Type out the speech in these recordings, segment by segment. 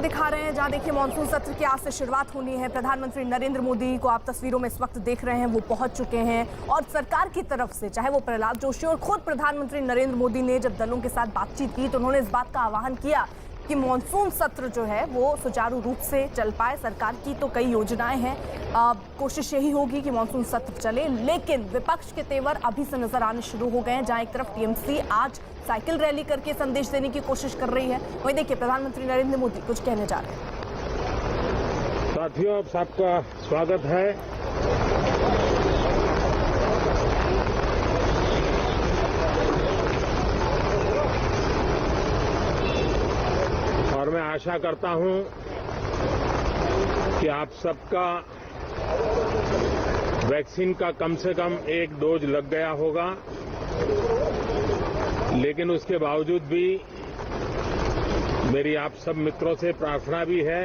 दिखा रहे हैं जहां देखिए मानसून सत्र की आज से शुरुआत होनी है। प्रधानमंत्री नरेंद्र मोदी को आप तस्वीरों में इस वक्त देख रहे हैं, वो पहुंच चुके हैं और सरकार की तरफ से चाहे वो प्रहलाद जोशी और खुद प्रधानमंत्री नरेंद्र मोदी ने जब दलों के साथ बातचीत की तो उन्होंने इस बात का आह्वान किया कि मानसून सत्र जो है वो सुचारू रूप से चल पाए। सरकार की तो कई योजनाएं हैं, कोशिश यही होगी कि मानसून सत्र चले, लेकिन विपक्ष के तेवर अभी से नजर आने शुरू हो गए हैं। जहां एक तरफ टीएमसी आज साइकिल रैली करके संदेश देने की कोशिश कर रही है, वहीं देखिए प्रधानमंत्री नरेंद्र मोदी कुछ कहने जा रहे हैं। साथियों, आप सबका स्वागत है। और मैं आशा करता हूं कि आप सबका वैक्सीन का कम से कम एक डोज लग गया होगा, लेकिन उसके बावजूद भी मेरी आप सब मित्रों से प्रार्थना भी है,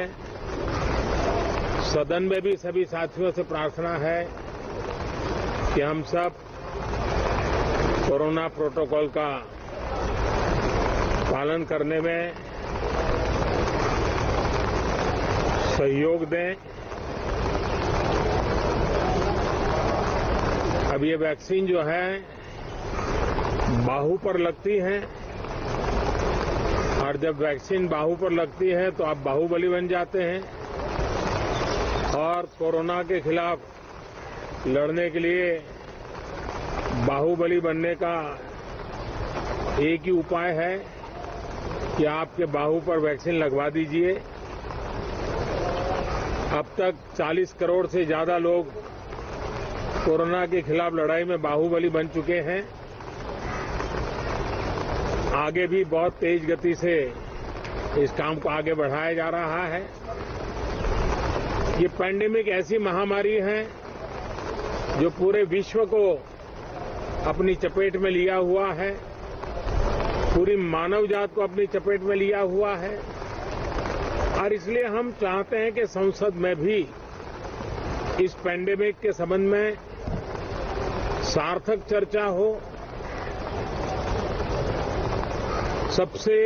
सदन में भी सभी साथियों से प्रार्थना है कि हम सब कोरोना प्रोटोकॉल का पालन करने में सहयोग दें। अब ये वैक्सीन जो है बाहू पर लगती है और जब वैक्सीन बाहू पर लगती है तो आप बाहुबली बन जाते हैं और कोरोना के खिलाफ लड़ने के लिए बाहुबली बनने का एक ही उपाय है कि आपके बाहू पर वैक्सीन लगवा दीजिए। अब तक 40 करोड़ से ज्यादा लोग कोरोना के खिलाफ लड़ाई में बाहुबली बन चुके हैं। आगे भी बहुत तेज गति से इस काम को आगे बढ़ाया जा रहा है। ये पैंडेमिक ऐसी महामारी है जो पूरे विश्व को अपनी चपेट में लिया हुआ है, पूरी मानव जात को अपनी चपेट में लिया हुआ है और इसलिए हम चाहते हैं कि संसद में भी इस पैंडेमिक के संबंध में सार्थक चर्चा हो, सबसे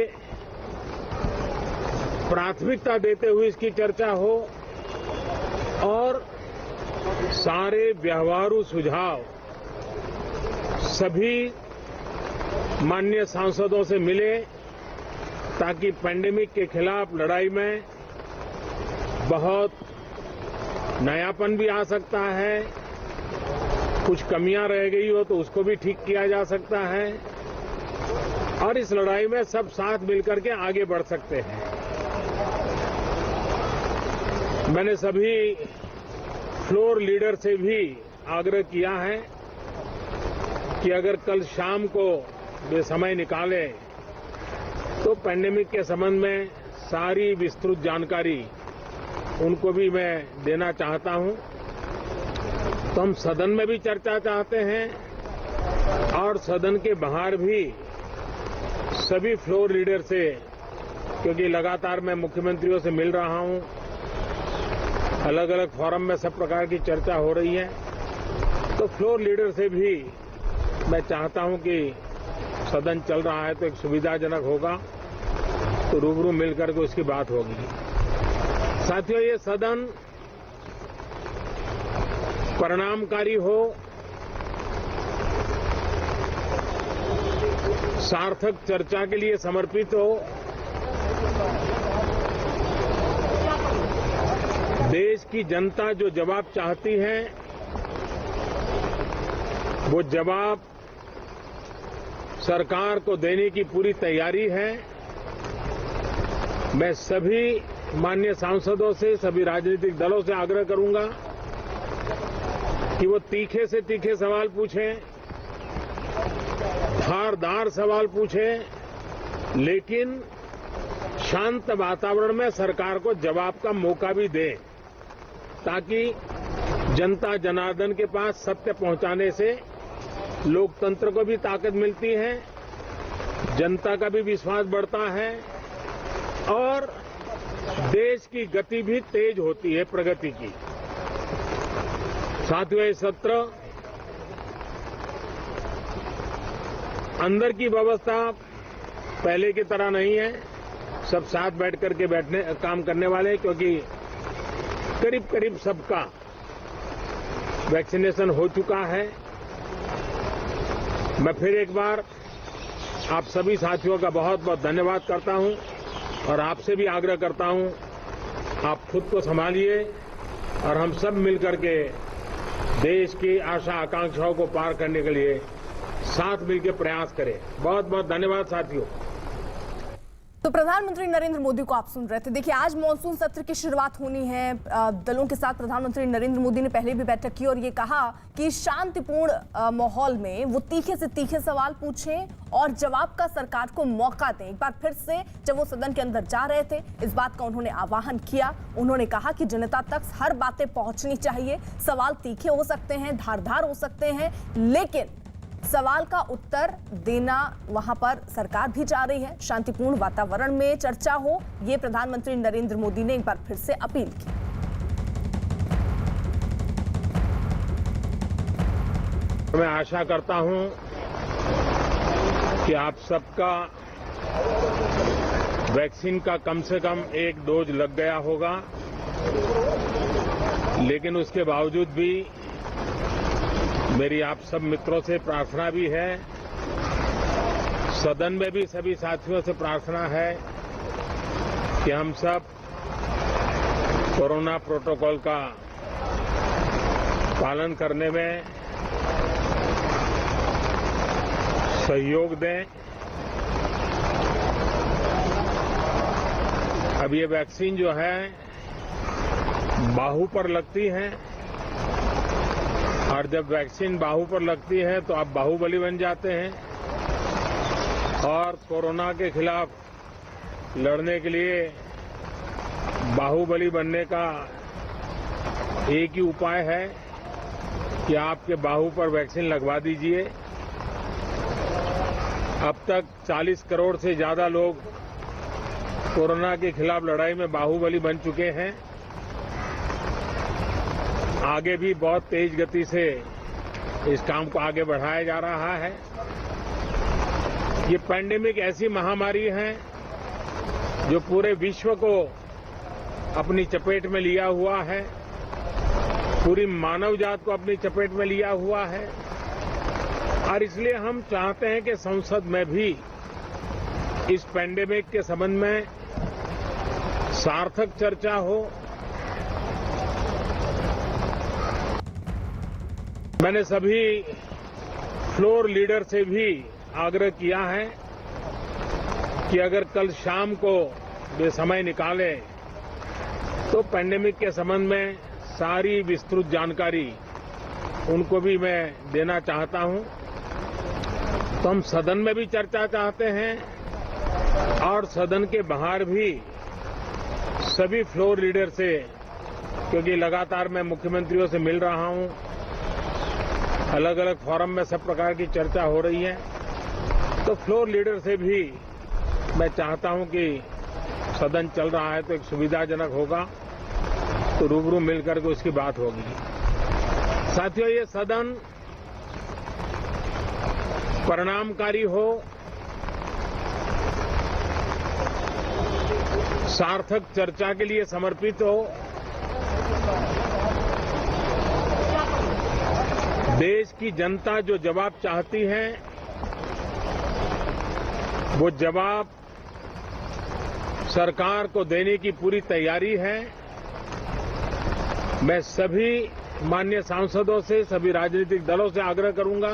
प्राथमिकता देते हुए इसकी चर्चा हो और सारे व्यवहारू सुझाव सभी माननीय सांसदों से मिले ताकि पैंडेमिक के खिलाफ लड़ाई में बहुत नयापन भी आ सकता है, कुछ कमियां रह गई हो तो उसको भी ठीक किया जा सकता है और इस लड़ाई में सब साथ मिलकर के आगे बढ़ सकते हैं। मैंने सभी फ्लोर लीडर से भी आग्रह किया है कि अगर कल शाम को वे समय निकाले तो पैंडेमिक के संबंध में सारी विस्तृत जानकारी उनको भी मैं देना चाहता हूं। तो हम सदन में भी चर्चा चाहते हैं और सदन के बाहर भी सभी फ्लोर लीडर से, क्योंकि लगातार मैं मुख्यमंत्रियों से मिल रहा हूं, अलग अलग फोरम में सब प्रकार की चर्चा हो रही है, तो फ्लोर लीडर से भी मैं चाहता हूं कि सदन चल रहा है तो एक सुविधाजनक होगा तो रूबरू मिलकर के उसकी बात होगी। साथियों, ये सदन परिणामकारी हो, सार्थक चर्चा के लिए समर्पित हो, देश की जनता जो जवाब चाहती है वो जवाब सरकार को देने की पूरी तैयारी है। मैं सभी माननीय सांसदों से, सभी राजनीतिक दलों से आग्रह करूंगा कि वो तीखे से तीखे सवाल पूछें, धारदार सवाल पूछें, लेकिन शांत वातावरण में सरकार को जवाब का मौका भी दें ताकि जनता जनार्दन के पास सत्य पहुंचाने से लोकतंत्र को भी ताकत मिलती है, जनता का भी विश्वास बढ़ता है और देश की गति भी तेज होती है प्रगति की। साथियों, ये सत्र अंदर की व्यवस्था पहले की तरह नहीं है, सब साथ बैठ करके काम करने वाले हैं, क्योंकि करीब करीब सबका वैक्सीनेशन हो चुका है। मैं फिर एक बार आप सभी साथियों का बहुत बहुत धन्यवाद करता हूं और आपसे भी आग्रह करता हूं, आप खुद को संभालिए और हम सब मिलकर के देश की आशा आकांक्षाओं को पार करने के लिए साथ मिलकर प्रयास करें। बहुत बहुत धन्यवाद साथियों। तो प्रधानमंत्री नरेंद्र मोदी को आप सुन रहे थे। देखिए, आज मॉनसून सत्र की शुरुआत होनी है। दलों के साथ प्रधानमंत्री नरेंद्र मोदी ने पहले भी बैठक की और ये कहा कि शांतिपूर्ण माहौल में वो तीखे से तीखे सवाल पूछें और जवाब का सरकार को मौका दें। एक बार फिर से जब वो सदन के अंदर जा रहे थे, इस बात का उन्होंने आह्वान किया। उन्होंने कहा कि जनता तक हर बातें पहुंचनी चाहिए। सवाल तीखे हो सकते हैं, धारदार हो सकते हैं, लेकिन सवाल का उत्तर देना वहां पर सरकार भी जा रही है। शांतिपूर्ण वातावरण में चर्चा हो, ये प्रधानमंत्री नरेंद्र मोदी ने एक बार फिर से अपील की। मैं आशा करता हूं कि आप सबका वैक्सीन का कम से कम एक डोज लग गया होगा, लेकिन उसके बावजूद भी मेरी आप सब मित्रों से प्रार्थना भी है, सदन में भी सभी साथियों से प्रार्थना है कि हम सब कोरोना प्रोटोकॉल का पालन करने में सहयोग दें। अब ये वैक्सीन जो है बाहू पर लगती है और जब वैक्सीन बाहू पर लगती है तो आप बाहुबली बन जाते हैं और कोरोना के खिलाफ लड़ने के लिए बाहुबली बनने का एक ही उपाय है कि आपके बाहू पर वैक्सीन लगवा दीजिए। अब तक 40 करोड़ से ज्यादा लोग कोरोना के खिलाफ लड़ाई में बाहुबली बन चुके हैं। आगे भी बहुत तेज गति से इस काम को आगे बढ़ाया जा रहा है। ये पैंडेमिक ऐसी महामारी है जो पूरे विश्व को अपनी चपेट में लिया हुआ है, पूरी मानव जात को अपनी चपेट में लिया हुआ है और इसलिए हम चाहते हैं कि संसद में भी इस पैंडेमिक के संबंध में सार्थक चर्चा हो। मैंने सभी फ्लोर लीडर से भी आग्रह किया है कि अगर कल शाम को वे समय निकाले तो पैंडेमिक के संबंध में सारी विस्तृत जानकारी उनको भी मैं देना चाहता हूं। तो हम सदन में भी चर्चा चाहते हैं और सदन के बाहर भी सभी फ्लोर लीडर से, क्योंकि लगातार मैं मुख्यमंत्रियों से मिल रहा हूं, अलग अलग फोरम में सब प्रकार की चर्चा हो रही है, तो फ्लोर लीडर से भी मैं चाहता हूं कि सदन चल रहा है तो एक सुविधाजनक होगा तो रूबरू मिलकर के उसकी बात होगी। साथियों, ये सदन परिणामकारी हो, सार्थक चर्चा के लिए समर्पित हो, देश की जनता जो जवाब चाहती है वो जवाब सरकार को देने की पूरी तैयारी है। मैं सभी माननीय सांसदों से, सभी राजनीतिक दलों से आग्रह करूंगा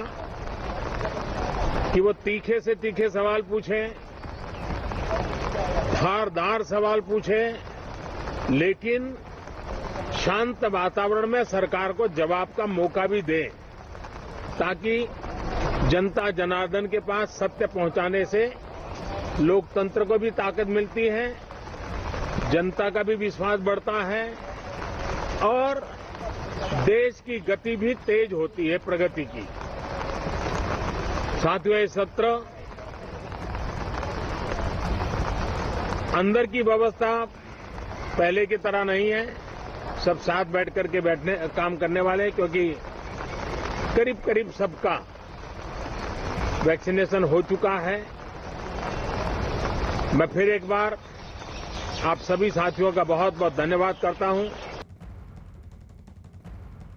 कि वो तीखे से तीखे सवाल पूछें, धारदार सवाल पूछें, लेकिन शांत वातावरण में सरकार को जवाब का मौका भी दें, ताकि जनता जनार्दन के पास सत्य पहुंचाने से लोकतंत्र को भी ताकत मिलती है, जनता का भी विश्वास बढ़ता है और देश की गति भी तेज होती है प्रगति की। साथियों, ये सत्र अंदर की व्यवस्था पहले की तरह नहीं है। सब साथ बैठ करके काम करने वाले हैं, क्योंकि करीब करीब सबका वैक्सीनेशन हो चुका है। मैं फिर एक बार आप सभी साथियों का बहुत बहुत धन्यवाद करता हूं।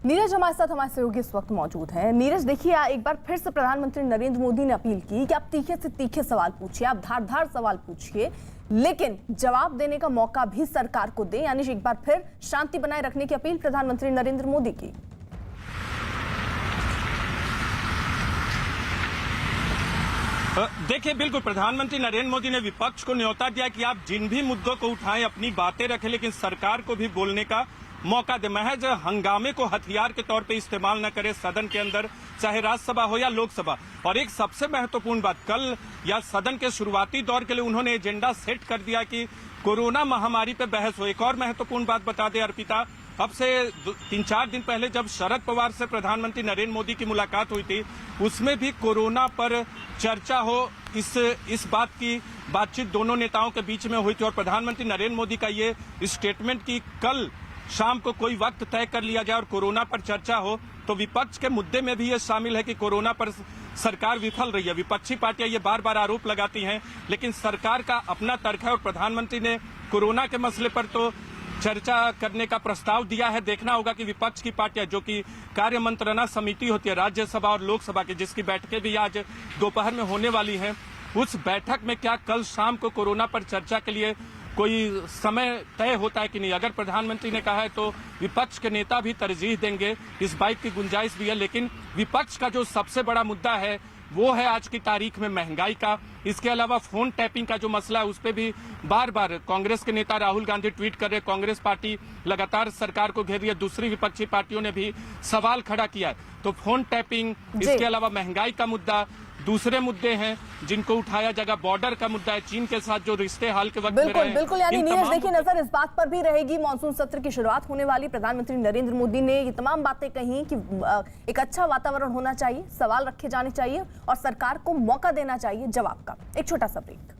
नीरज हमारे साथ हमारे सहयोगी इस वक्त मौजूद हैं। नीरज, देखिए एक बार फिर से प्रधानमंत्री नरेंद्र मोदी ने अपील की कि आप तीखे से तीखे सवाल पूछिए, आप धारदार सवाल पूछिए, लेकिन जवाब देने का मौका भी सरकार को दें। यानी एक बार फिर शांति बनाए रखने की अपील प्रधानमंत्री नरेंद्र मोदी की। देखिए, बिल्कुल प्रधानमंत्री नरेंद्र मोदी ने विपक्ष को न्योता दिया कि आप जिन भी मुद्दों को उठाएं, अपनी बातें रखें, लेकिन सरकार को भी बोलने का मौका दे। महज हंगामे को हथियार के तौर पे इस्तेमाल न करे सदन के अंदर, चाहे राज्यसभा हो या लोकसभा। और एक सबसे महत्वपूर्ण बात, कल या सदन के शुरुआती दौर के लिए उन्होंने एजेंडा सेट कर दिया कि कोरोना महामारी पे बहस हो। एक और महत्वपूर्ण बात बता दे अर्पिता, अब से 3-4 दिन पहले जब शरद पवार से प्रधानमंत्री नरेंद्र मोदी की मुलाकात हुई थी, उसमें भी कोरोना पर चर्चा हो, इस बात की बातचीत दोनों नेताओं के बीच में हुई थी। और प्रधानमंत्री नरेंद्र मोदी का ये स्टेटमेंट कि कल शाम को कोई वक्त तय कर लिया जाए और कोरोना पर चर्चा हो, तो विपक्ष के मुद्दे में भी ये शामिल है कि कोरोना पर सरकार विफल रही है। विपक्षी पार्टियां ये बार बार आरोप लगाती हैं, लेकिन सरकार का अपना तर्क है और प्रधानमंत्री ने कोरोना के मसले पर तो चर्चा करने का प्रस्ताव दिया है। देखना होगा कि विपक्ष की पार्टियां, जो कि कार्य मंत्रणा समिति होती है राज्यसभा और लोकसभा की, जिसकी बैठकें भी आज दोपहर में होने वाली हैं, उस बैठक में क्या कल शाम को कोरोना पर चर्चा के लिए कोई समय तय होता है कि नहीं। अगर प्रधानमंत्री ने कहा है तो विपक्ष के नेता भी तरजीह देंगे, इस बात की गुंजाइश भी है। लेकिन विपक्ष का जो सबसे बड़ा मुद्दा है वो है आज की तारीख में महंगाई का। इसके अलावा फोन टैपिंग का जो मसला है उस पर भी बार बार कांग्रेस के नेता राहुल गांधी ट्वीट कर रहे, कांग्रेस पार्टी लगातार सरकार को घेर रही है, दूसरी विपक्षी पार्टियों ने भी सवाल खड़ा किया है। तो फोन टैपिंग, इसके अलावा महंगाई का मुद्दा, दूसरे मुद्दे हैं जिनको उठाया जाएगा। बॉर्डर का मुद्दा है, चीन के साथ जो रिश्ते हाल के वक्त में रहे हैं। बिल्कुल। यानी नीरज देखिए, नजर इस बात पर भी रहेगी, मानसून सत्र की शुरुआत होने वाली, प्रधानमंत्री नरेंद्र मोदी ने ये तमाम बातें कही कि एक अच्छा वातावरण होना चाहिए, सवाल रखे जाने चाहिए और सरकार को मौका देना चाहिए जवाब का। एक छोटा सा ब्रेक।